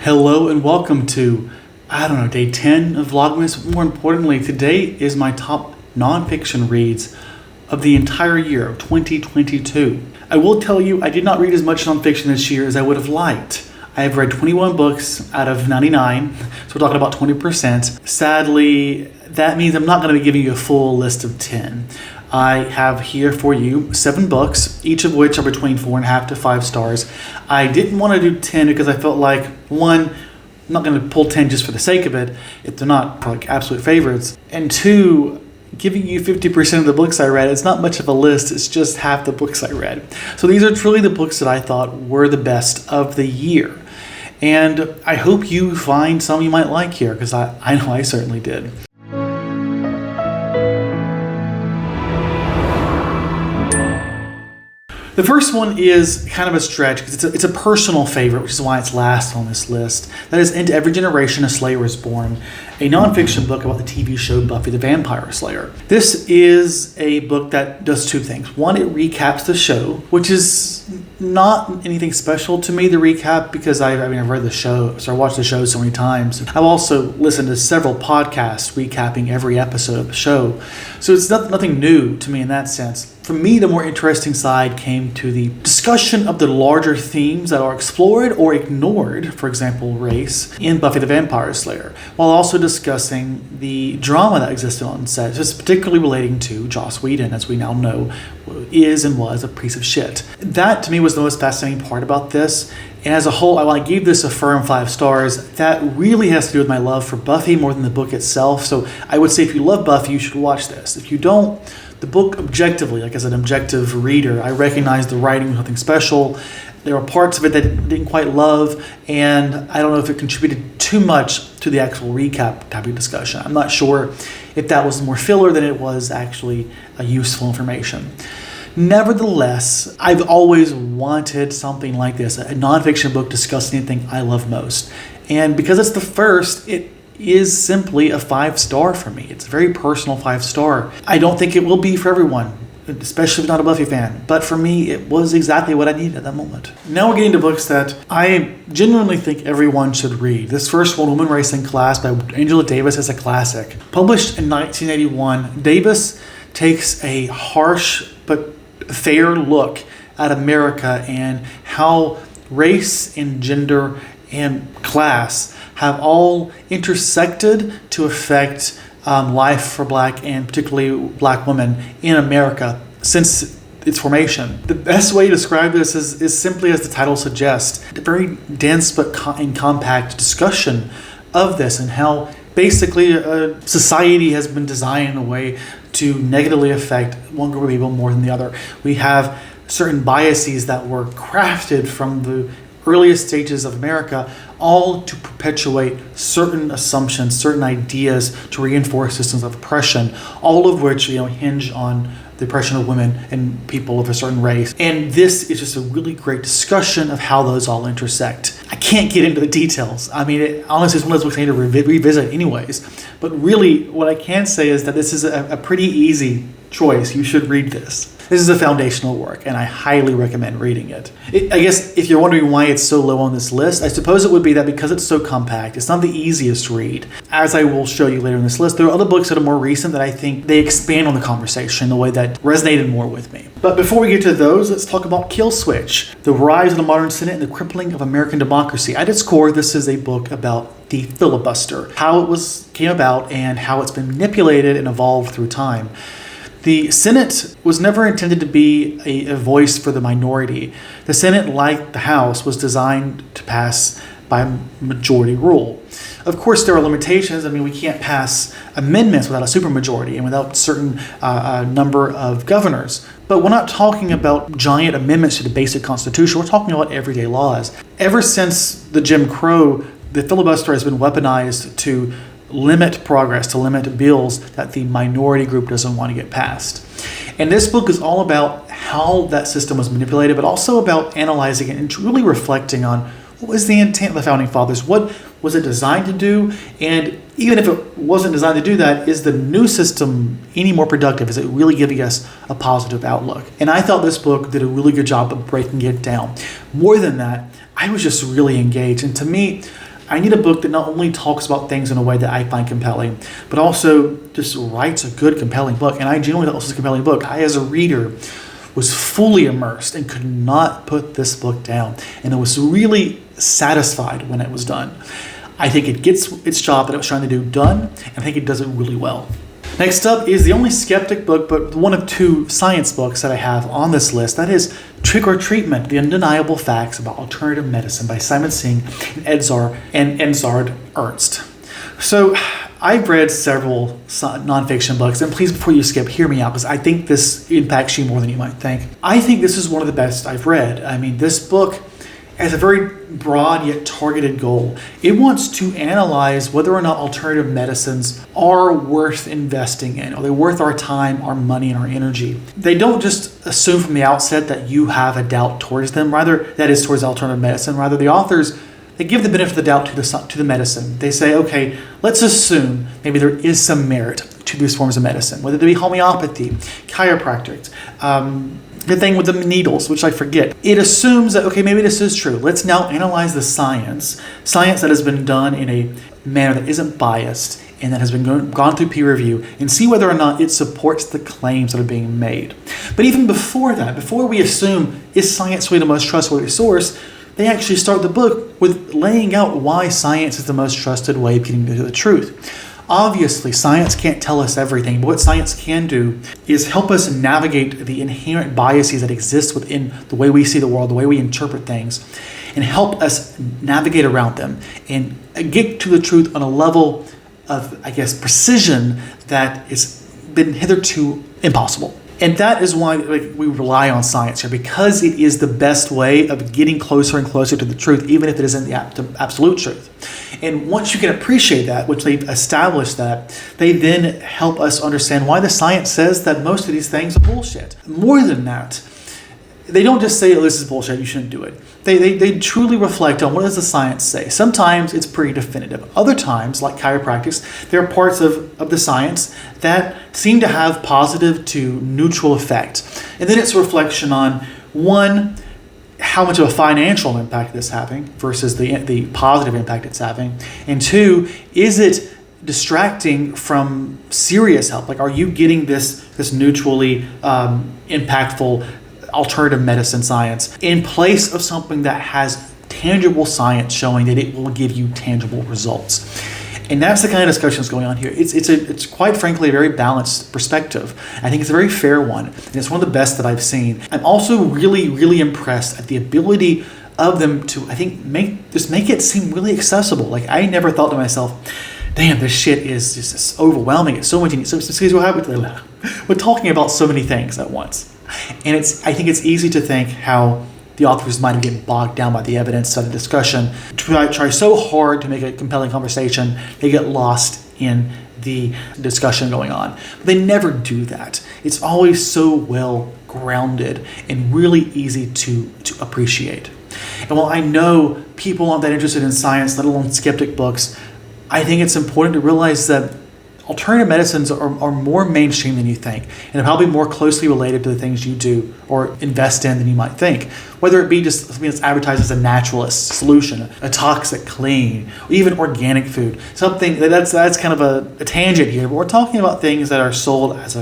Hello and welcome to, day 10 of Vlogmas. More importantly, today is my top nonfiction reads of the entire year of 2022. I will tell you, I did not read as much nonfiction this year as I would have liked. I have read 21 books out of 99, so we're talking about 20%. Sadly, that means I'm not going to be giving you a full list of 10. I have here for you 7 books, each of which are between 4.5 to 5 stars. I didn't want to do 10 because I felt like, one, I'm not going to pull 10 just for the sake of it, if they're not like absolute favorites. And two, giving you 50% of the books I read, it's not much of a list, it's just half the books I read. So these are truly the books that I thought were the best of the year. And I hope you find some you might like here, because I know I certainly did. The first one is kind of a stretch because it's a personal favorite, which is why it's last on this list. That is Into Every Generation a Slayer is Born, a nonfiction book about the TV show Buffy the Vampire Slayer. This is a book that does two things. One, it recaps the show, which is not anything special to me, the recap, because I've read the show, so I watched the show so many times. I've also listened to several podcasts recapping every episode of the show. So it's nothing new to me in that sense. For me, the more interesting side came to the discussion of the larger themes that are explored or ignored, for example, race, in Buffy the Vampire Slayer, while also discussing the drama that existed on set, just particularly relating to Joss Whedon, as we now know, is and was a piece of shit. That, to me, was the most fascinating part about this. And as a whole, I gave this a firm 5 stars. That really has to do with my love for Buffy more than the book itself. So I would say if you love Buffy, you should watch this. If you don't, the book objectively, like as an objective reader, I recognize the writing was nothing special. There were parts of it that I didn't quite love, and I don't know if it contributed too much to the actual recap type of discussion. I'm not sure if that was more filler than it was actually useful information. Nevertheless, I've always wanted something like this, a nonfiction book discussing anything I love most. And because it's the first, it is simply a 5-star for me. It's a very personal 5-star. I don't think it will be for everyone, especially if not a Buffy fan. But for me, it was exactly what I needed at that moment. Now we're getting to books that I genuinely think everyone should read. This first one, Woman Racing Class by Angela Davis, is a classic. Published in 1981, Davis takes a harsh but fair look at America and how race and gender and class have all intersected to affect life for Black and particularly Black women in America since its formation. The best way to describe this is simply as the title suggests, a very dense but compact discussion of this and how basically society has been designed in a way to negatively affect one group of people more than the other. We have certain biases that were crafted from the earliest stages of America, all to perpetuate certain assumptions, certain ideas to reinforce systems of oppression, all of which hinge on the oppression of women and people of a certain race. And this is just a really great discussion of how those all intersect. I can't get into the details. Honestly, it's one of those books I need to revisit anyways. But really, what I can say is that this is a pretty easy choice. You should read this. This is a foundational work, and I highly recommend reading it. I guess if you're wondering why it's so low on this list, I suppose it would be that because it's so compact, it's not the easiest read. As I will show you later in this list, there are other books that are more recent that I think they expand on the conversation in a way that resonated more with me. But before we get to those, let's talk about Kill Switch, The Rise of the Modern Senate and the Crippling of American Democracy. At its core, this is a book about the filibuster, how it came about and how it's been manipulated and evolved through time. The Senate was never intended to be a voice for the minority. The Senate, like the House, was designed to pass by majority rule. Of course, there are limitations. We can't pass amendments without a supermajority and without a certain number of governors. But we're not talking about giant amendments to the basic Constitution. We're talking about everyday laws. Ever since the Jim Crow, the filibuster has been weaponized to limit progress, to limit bills that the minority group doesn't want to get passed. And this book is all about how that system was manipulated, but also about analyzing it and truly reflecting on what was the intent of the Founding Fathers, what was it designed to do, and even if it wasn't designed to do that, is the new system any more productive? Is it really giving us a positive outlook? And I thought this book did a really good job of breaking it down. More than that, I was just really engaged. And to me, I need a book that not only talks about things in a way that I find compelling, but also just writes a good, compelling book. And I genuinely thought this was a compelling book. I, as a reader, was fully immersed and could not put this book down. And I was really satisfied when it was done. I think it gets its job that it was trying to do done, and I think it does it really well. Next up is the only skeptic book, but one of 2 science books that I have on this list. That is Trick or Treatment, The Undeniable Facts About Alternative Medicine by Simon Singh and Enzard Ernst. So I've read several nonfiction books, and please, before you skip, hear me out, because I think this impacts you more than you might think. I think this is one of the best I've read. I mean, this book has a very broad yet targeted goal. It wants to analyze whether or not alternative medicines are worth investing in. Are they worth our time, our money, and our energy? They don't just assume from the outset that you have a doubt towards them, rather, that is towards alternative medicine. Rather, the authors, they give the benefit of the doubt to the medicine. They say, okay, let's assume maybe there is some merit to these forms of medicine, whether it be homeopathy, chiropractic, the thing with the needles, which I forget. It assumes that, okay, maybe this is true. Let's now analyze the science that has been done in a manner that isn't biased and that has been gone through peer review, and see whether or not it supports the claims that are being made. But even before that, before we assume, is science really the most trustworthy source, they actually start the book with laying out why science is the most trusted way of getting to the truth. Obviously, science can't tell us everything, but what science can do is help us navigate the inherent biases that exist within the way we see the world, the way we interpret things, and help us navigate around them and get to the truth on a level of, I guess, precision that has been hitherto impossible. And that is why we rely on science here, because it is the best way of getting closer and closer to the truth, even if it isn't the absolute truth. And once you can appreciate that, which they've established that, they then help us understand why the science says that most of these things are bullshit. More than that, they don't just say, oh, this is bullshit, you shouldn't do it. They truly reflect on what does the science say. Sometimes it's pretty definitive. Other times, like chiropractics, there are parts of the science that seem to have positive to neutral effect. And then it's a reflection on, one, how much of a financial impact this is having versus the positive impact it's having. And 2, is it distracting from serious help? Like, are you getting this neutrally impactful alternative medicine science in place of something that has tangible science showing that it will give you tangible results? And that's the kind of discussion that's going on here. It's quite frankly a very balanced perspective. I think it's a very fair one, and it's one of the best that I've seen. I'm also really, really impressed at the ability of them to, I think, make it seem really accessible. Like, I never thought to myself, damn, this shit is just overwhelming. It's so much. We're talking about so many things at once. And I think it's easy to think how the authors might have gotten bogged down by the evidence of the discussion. Try so hard to make a compelling conversation, they get lost in the discussion going on. But they never do that. It's always so well grounded and really easy to appreciate. And while I know people aren't that interested in science, let alone skeptic books, I think it's important to realize that alternative medicines are more mainstream than you think, and are probably more closely related to the things you do or invest in than you might think. Whether it be just something that's advertised as a naturalist solution, a toxic clean, or even organic food. Something that's kind of a tangent here, but we're talking about things that are sold as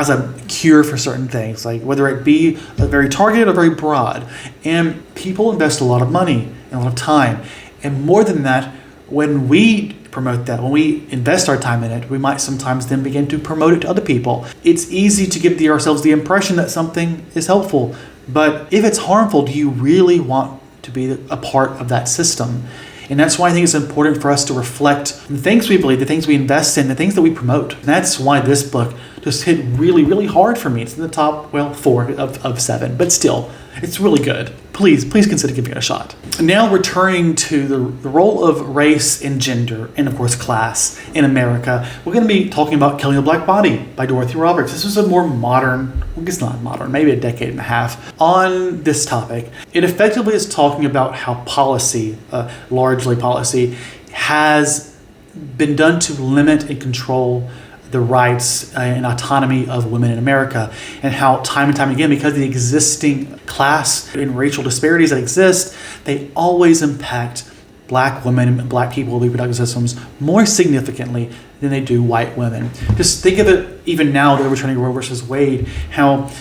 a cure for certain things, like whether it be very targeted or very broad. And people invest a lot of money and a lot of time. And more than that, when we promote that, when we invest our time in it, we might sometimes then begin to promote it to other people. It's easy to give ourselves the impression that something is helpful, but if it's harmful, do you really want to be a part of that system? And that's why I think it's important for us to reflect on the things we believe, the things we invest in, the things that we promote. And that's why this book just hit really, really hard for me. It's in the top, 4 of 7, but still, it's really good. Please consider giving it a shot. Now returning to the role of race and gender, and of course class in America, we're going to be talking about Killing the Black Body by Dorothy Roberts. This was a more modern, it's not modern, maybe a decade and a half on this topic. It effectively is talking about how policy, largely policy, has been done to limit and control the rights and autonomy of women in America, and how time and time again, because of the existing class and racial disparities that exist, they always impact black women, black people with reproductive systems more significantly than they do white women. Just think of it, even now that we're turning Roe versus Wade, how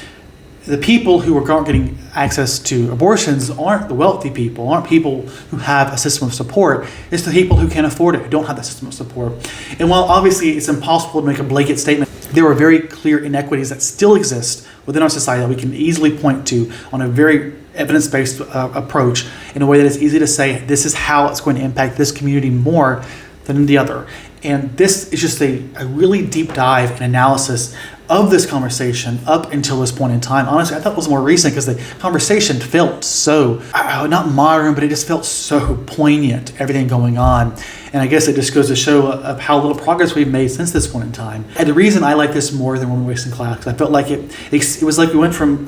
the people who aren't getting access to abortions aren't the wealthy people, aren't people who have a system of support. It's the people who can't afford it, who don't have that system of support. And while obviously it's impossible to make a blanket statement, there are very clear inequities that still exist within our society that we can easily point to on a very evidence-based approach in a way that is easy to say, this is how it's going to impact this community more than the other. And this is just a really deep dive and analysis of this conversation up until this point in time. Honestly, I thought it was more recent because the conversation felt so, not modern, but it just felt so poignant, everything going on. And I guess it just goes to show of how little progress we've made since this point in time. And the reason I like this more than Women Wasting Class, I felt like it was like we went from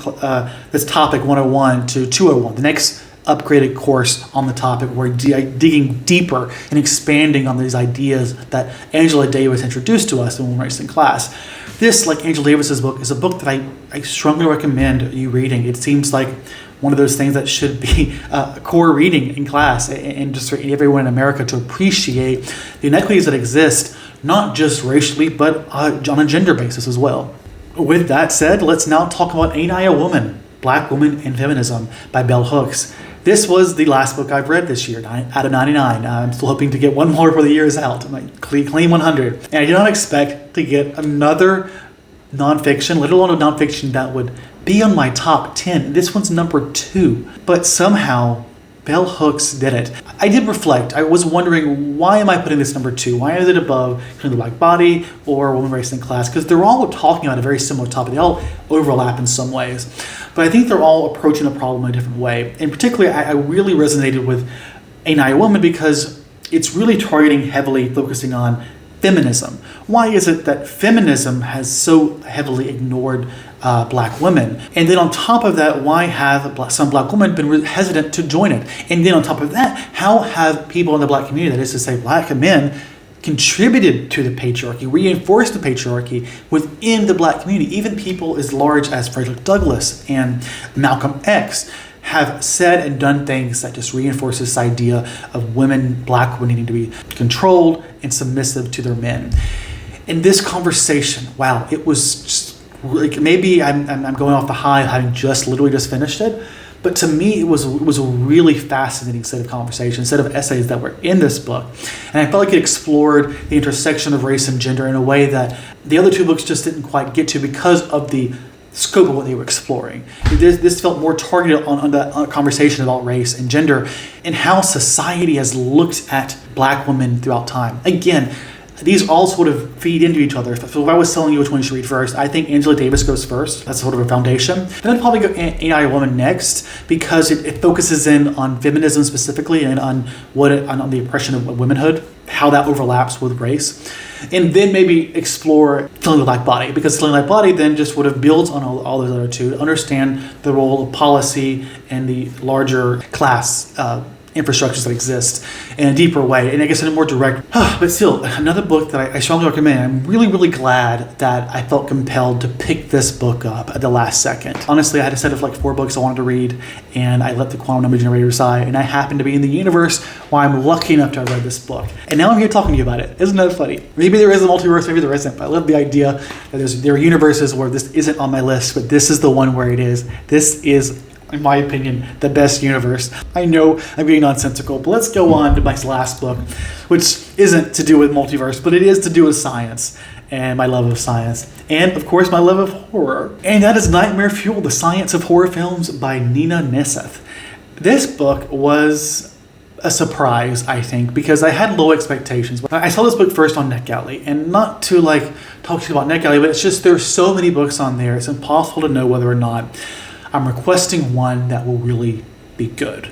this topic 101 to 201, the next upgraded course on the topic. We're digging deeper and expanding on these ideas that Angela Davis introduced to us in Women Wasting Class. This, like Angela Davis's book, is a book that I strongly recommend you reading. It seems like one of those things that should be a core reading in class and just for everyone in America to appreciate the inequities that exist, not just racially, but on a gender basis as well. With that said, let's now talk about Ain't I a Woman? Black Woman and Feminism by Bell Hooks. This was the last book I've read this year, out of 99. I'm still hoping to get one more before the year is out. I'm like clean 100. And I did not expect to get another nonfiction, let alone a nonfiction that would be on my top 10. This one's number 2. But somehow, Bell Hooks did it. I did reflect. I was wondering, why am I putting this number 2? Why is it above the Black Body or Women Wasting Class? Because they're all talking about a very similar topic. They all overlap in some ways. But I think they're all approaching the problem in a different way. And particularly, I really resonated with Ain't I a Woman because it's really targeting heavily, focusing on feminism. Why is it that feminism has so heavily ignored black women? And then on top of that, why have some black women been hesitant to join it? And then on top of that, how have people in the black community, that is to say black men, contributed to the patriarchy, reinforced the patriarchy within the black community? Even people as large as Frederick Douglass and Malcolm X have said and done things that just reinforce this idea of women, black women, needing to be controlled and submissive to their men. In this conversation, wow, it was just like, maybe I'm going off the high of having literally just finished it, but to me it was a really fascinating set of conversations, set of essays that were in this book. And I felt like it explored the intersection of race and gender in a way that the other 2 books just didn't quite get to because of the scope of what they were exploring. This felt more targeted on the conversation about race and gender and how society has looked at black women throughout time. Again, these all sort of feed into each other. So if I was telling you which one you should read first, I think Angela Davis goes first. That's sort of a foundation. Then I'd probably go Ain't I a Woman next because it focuses in on feminism specifically and on on the oppression of womanhood, how that overlaps with race. And then maybe explore Killing the Black Body, because Killing the Black Body then just would have built on all those other 2 to understand the role of policy and the larger class infrastructures that exist in a deeper way, and I guess in a more direct, but still, another book that I strongly recommend. I'm really, really glad that I felt compelled to pick this book up at the last second. Honestly, I had a set of like 4 books I wanted to read, and I let the quantum number generator aside, and I happened to be in the universe where I'm lucky enough to have read this book. And now I'm here talking to you about it. Isn't that funny? Maybe there is a multiverse, maybe there isn't, but I love the idea that there are universes where this isn't on my list, but this is the one where it is. This is, in my opinion, the best universe. I know I'm being nonsensical, but let's go on to my last book, which isn't to do with multiverse, but it is to do with science and my love of science. And, of course, my love of horror. And that is Nightmare Fuel, The Science of Horror Films by Nina Neseth. This book was a surprise, I think, because I had low expectations. I saw this book first on NetGalley, and not to talk to you about NetGalley, but it's just there's so many books on there, it's impossible to know whether or not I'm requesting one that will really be good.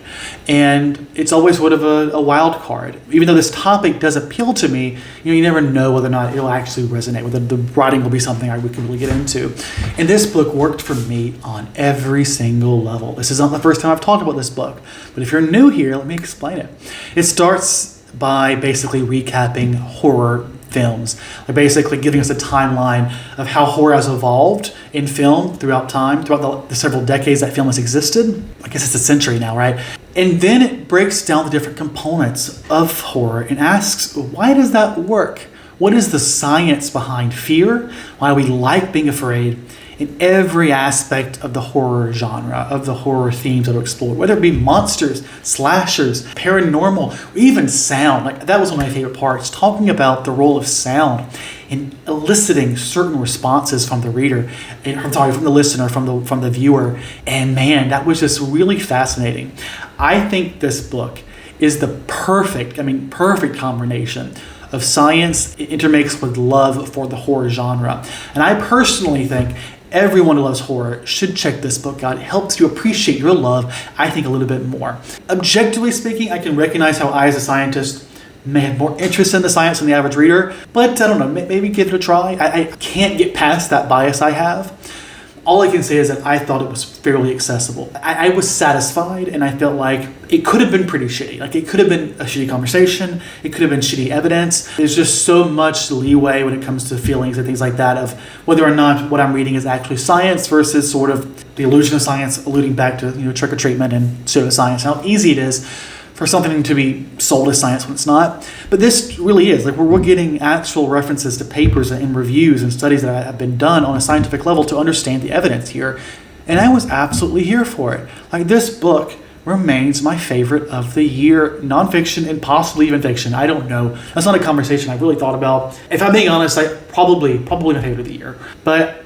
And it's always sort of a wild card. Even though this topic does appeal to me, you never know whether or not it'll actually resonate, whether the writing will be something we can really get into. And this book worked for me on every single level. This is not the first time I've talked about this book, but if you're new here, let me explain it. It starts by basically recapping horror films. They're basically giving us a timeline of how horror has evolved in film throughout time, throughout the several decades that film has existed. I guess it's a century now, right? And then it breaks down the different components of horror and asks, why does that work? What is the science behind fear? Why we like being afraid? In every aspect of the horror genre, of the horror themes that are explored, whether it be monsters, slashers, paranormal, or even sound. Like, that was one of my favorite parts, talking about the role of sound in eliciting certain responses from the reader, from the listener, from the viewer. And man, that was just really fascinating. I think this book is the perfect combination of science intermixed with love for the horror genre. And I personally think everyone who loves horror should check this book out. It helps you appreciate your love, I think, a little bit more. Objectively speaking, I can recognize how I, as a scientist, may have more interest in the science than the average reader, but I don't know, maybe give it a try. I can't get past that bias I have. All I can say is that I thought it was fairly accessible. I was satisfied, and I felt like it could have been pretty shitty. Like, it could have been a shitty conversation. It could have been shitty evidence. There's just so much leeway when it comes to feelings and things like that, of whether or not what I'm reading is actually science versus sort of the illusion of science, alluding back to trick or treatment and pseudoscience. How easy it is for something to be sold as science when it's not. But this really is. Like, we're getting actual references to papers and reviews and studies that have been done on a scientific level to understand the evidence here. And I was absolutely here for it. Like, this book remains my favorite of the year, nonfiction and possibly even fiction. I don't know. That's not a conversation I've really thought about. If I'm being honest, probably my favorite of the year. But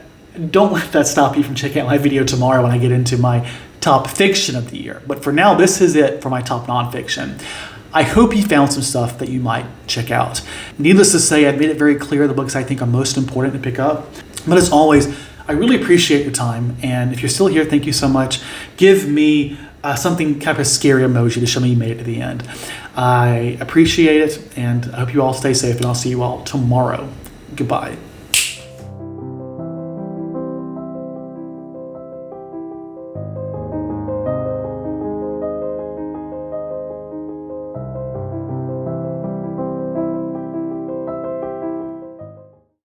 don't let that stop you from checking out my video tomorrow when I get into my top fiction of the year. But for now, this is it for my top nonfiction. I hope you found some stuff that you might check out. Needless to say, I've made it very clear the books I think are most important to pick up. But as always, I really appreciate your time. And if you're still here, thank you so much. Give me something kind of a scary emoji to show me you made it to the end. I appreciate it, and I hope you all stay safe, and I'll see you all tomorrow. Goodbye.